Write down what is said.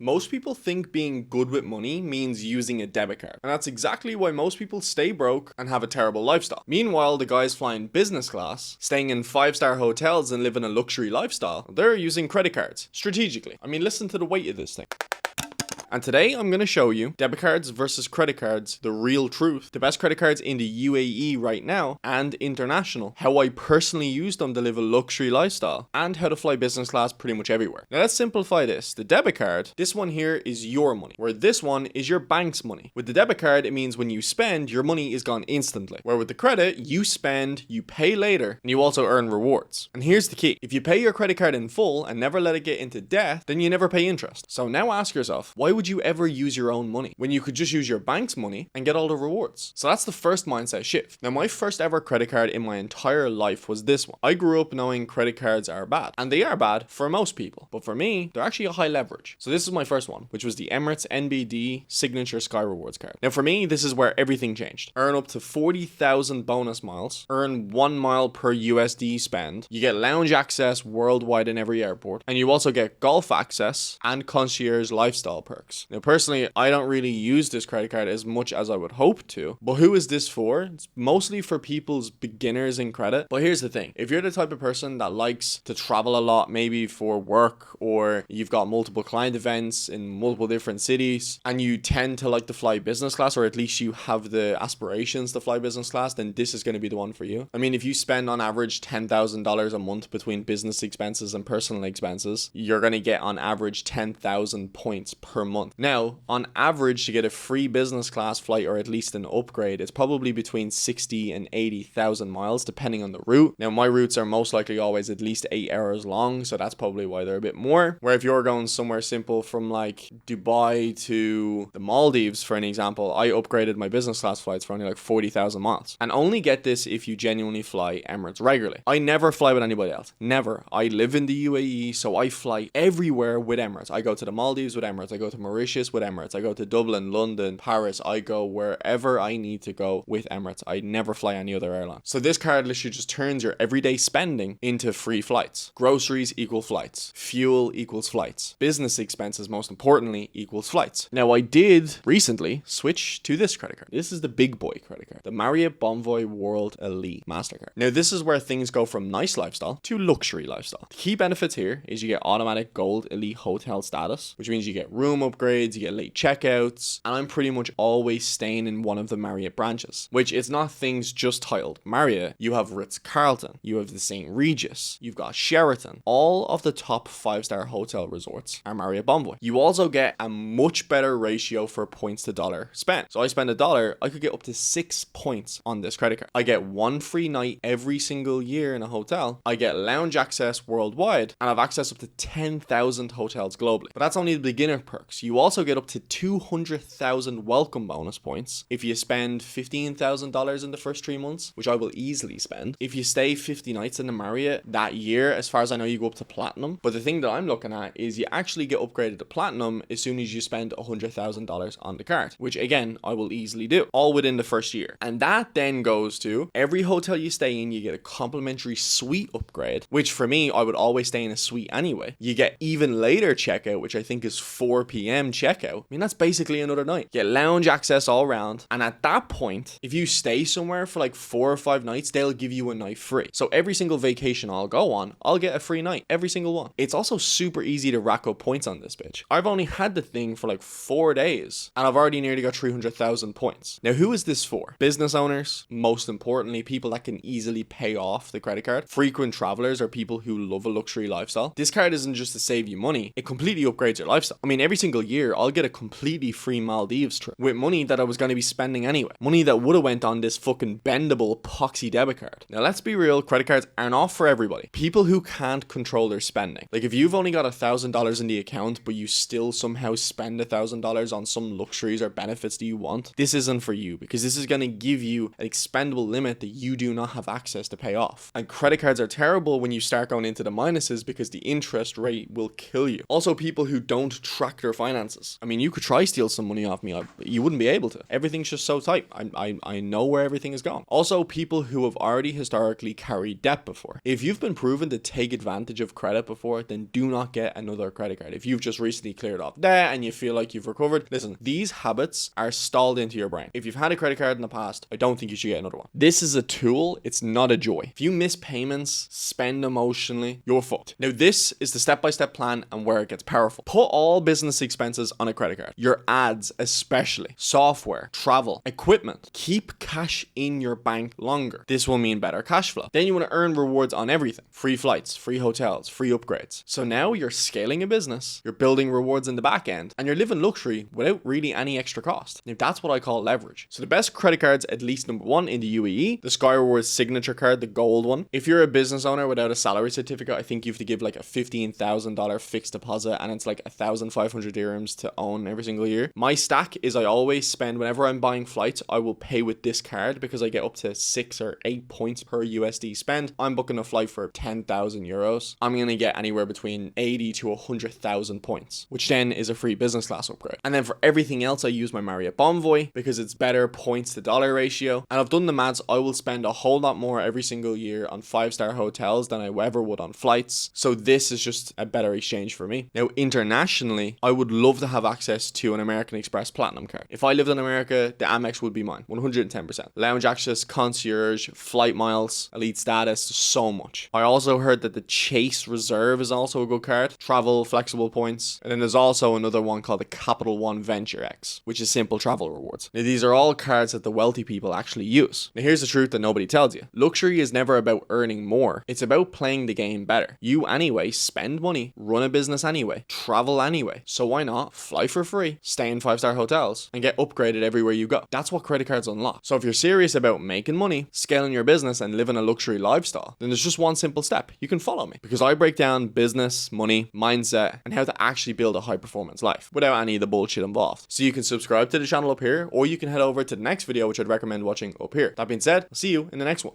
Most people think being good with money means using a debit card, and that's exactly why most people stay broke and have a terrible lifestyle. Meanwhile, the guys flying business class, staying in 5-star hotels and living a luxury lifestyle, they're using credit cards strategically. I mean, listen to the weight of this thing. And today I'm going to show you debit cards versus credit cards, the real truth, the best credit cards in the UAE right now and international, how I personally use them to live a luxury lifestyle, and how to fly business class pretty much everywhere. Now let's simplify this. The debit card, this one here is your money, where this one is your bank's money. With the debit card, it means when you spend, your money is gone instantly. Where with the credit, you spend, you pay later, and you also earn rewards. And here's the key. If you pay your credit card in full and never let it get into debt, then you never pay interest. So now ask yourself, why would you ever use your own money when you could just use your bank's money and get all the rewards? So that's the first mindset shift. Now, my first ever credit card in my entire life was this one. I grew up knowing credit cards are bad, and they are bad for most people, but for me, they're actually a high leverage. So this is my first one, which was the Emirates NBD Signature Sky Rewards card. Now for me, this is where everything changed. Earn up to 40,000 bonus miles, earn 1 mile per USD spend, you get lounge access worldwide in every airport, and you also get golf access and concierge lifestyle perks. Now personally, I don't really use this credit card as much as I would hope to, but who is this for? It's mostly for people's beginners in credit. But here's the thing, if you're the type of person that likes to travel a lot, maybe for work, or you've got multiple client events in multiple different cities, and you tend to like to fly business class, or at least you have the aspirations to fly business class, then this is going to be the one for you. I mean, if you spend on average $10,000 a month between business expenses and personal expenses, you're going to get on average 10,000 points per month. Now, on average, to get a free business class flight, or at least an upgrade, it's probably between 60 and 80,000 miles, depending on the route. Now, my routes are most likely always at least 8 hours long, so that's probably why they're a bit more. Where if you're going somewhere simple from like Dubai to the Maldives, for an example, I upgraded my business class flights for only like 40,000 miles. And only get this if you genuinely fly Emirates regularly. I never fly with anybody else. Never. I live in the UAE, so I fly everywhere with Emirates. I go to the Maldives with Emirates. I go to Mauritius with Emirates. I go to Dublin, London, Paris. I go wherever I need to go with Emirates. I never fly any other airline. So this card literally just turns your everyday spending into free flights. Groceries equal flights. Fuel equals flights. Business expenses, most importantly, equals flights. Now, I did recently switch to this credit card. This is the big boy credit card, the Marriott Bonvoy World Elite Mastercard. Now, this is where things go from nice lifestyle to luxury lifestyle. The key benefits here is you get automatic gold elite hotel status, which means you get room upgrades, you get late checkouts, and I'm pretty much always staying in one of the Marriott branches, which it's not things just titled Marriott. You have Ritz-Carlton, you have the St. Regis, you've got Sheraton. All of the top 5-star hotel resorts are Marriott Bonvoy. You also get a much better ratio for points to dollar spent. So I spend $1, I could get up to 6 points on this credit card. I get 1 free night every single year in a hotel. I get lounge access worldwide, and I have access up to 10,000 hotels globally. But that's only the beginner perks. You also get up to 200,000 welcome bonus points if you spend $15,000 in the first 3 months, which I will easily spend. If you stay 50 nights in the Marriott that year, as far as I know, you go up to platinum. But the thing that I'm looking at is you actually get upgraded to platinum as soon as you spend $100,000 on the card, which again, I will easily do, all within the first year. And that then goes to every hotel you stay in, you get a complimentary suite upgrade, which for me, I would always stay in a suite anyway. You get even later checkout, which I think is 4 p.m. checkout. I mean, that's basically another night. You get lounge access all around. And at that point, if you stay somewhere for like 4 or 5 nights, they'll give you a night free. So every single vacation I'll go on, I'll get a free night, every single one. It's also super easy to rack up points on this bitch. I've only had the thing for like 4 days, and I've already nearly got 300,000 points. Now, who is this for? Business owners, most importantly, people that can easily pay off the credit card. Frequent travelers, or people who love a luxury lifestyle. This card isn't just to save you money, it completely upgrades your lifestyle. I mean, every single year, I'll get a completely free Maldives trip with money that I was going to be spending anyway. Money that would have went on this fucking bendable epoxy debit card. Now, let's be real, credit cards are not for everybody. People who can't control their spending. Like, if you've only got $1,000 in the account, but you still somehow spend $1,000 on some luxuries or benefits that you want, this isn't for you, because this is going to give you an expendable limit that you do not have access to pay off. And credit cards are terrible when you start going into the minuses, because the interest rate will kill you. Also, people who don't track their finances finances. I mean, you could try steal some money off me. You wouldn't be able to. Everything's just so tight. I know where everything is going. Also, people who have already historically carried debt before. If you've been proven to take advantage of credit before, then do not get another credit card. If you've just recently cleared off debt and you feel like you've recovered, listen, these habits are stalled into your brain. If you've had a credit card in the past, I don't think you should get another one. This is a tool. It's not a joy. If you miss payments, spend emotionally, you're fucked. Now, this is the step-by-step plan and where it gets powerful. Put all business expenses on a credit card. Your ads, especially, software, travel, equipment. Keep cash in your bank longer. This will mean better cash flow. Then you want to earn rewards on everything. Free flights, free hotels, free upgrades. So now you're scaling a business, you're building rewards in the back end, and you're living luxury without really any extra cost. Now that's what I call leverage. So the best credit cards, at least number one in the UAE, the Sky Rewards signature card, the gold one. If you're a business owner without a salary certificate, I think you have to give like a $15,000 fixed deposit, and it's like 1,500 dirhams to own every single year. My stack is I always spend, whenever I'm buying flights, I will pay with this card because I get up to 6 or 8 points per USD spend. I'm booking a flight for 10,000 euros. I'm going to get anywhere between 80 to 100,000 points, which then is a free business class upgrade. And then for everything else, I use my Marriott Bonvoy because it's better points to dollar ratio. And I've done the maths. I will spend a whole lot more every single year on 5-star hotels than I ever would on flights. So this is just a better exchange for me. Now, internationally, I would love to have access to an American Express Platinum card. If I lived in America, the Amex would be mine, 110%. Lounge access, concierge, flight miles, elite status, so much. I also heard that the Chase Reserve is also a good card. Travel, flexible points. And then there's also another one called the Capital One Venture X, which is simple travel rewards. Now, these are all cards that the wealthy people actually use. Now, here's the truth that nobody tells you. Luxury is never about earning more. It's about playing the game better. You anyway spend money, run a business anyway, travel anyway. So why not fly for free, stay in 5-star hotels, and get upgraded everywhere you go? That's what credit cards unlock. So if you're serious about making money, scaling your business, and living a luxury lifestyle, then there's just one simple step. You can follow me because I break down business, money, mindset, and how to actually build a high performance life without any of the bullshit involved. So you can subscribe to the channel up here, or you can head over to the next video, which I'd recommend watching up here. That being said, I'll see you in the next one.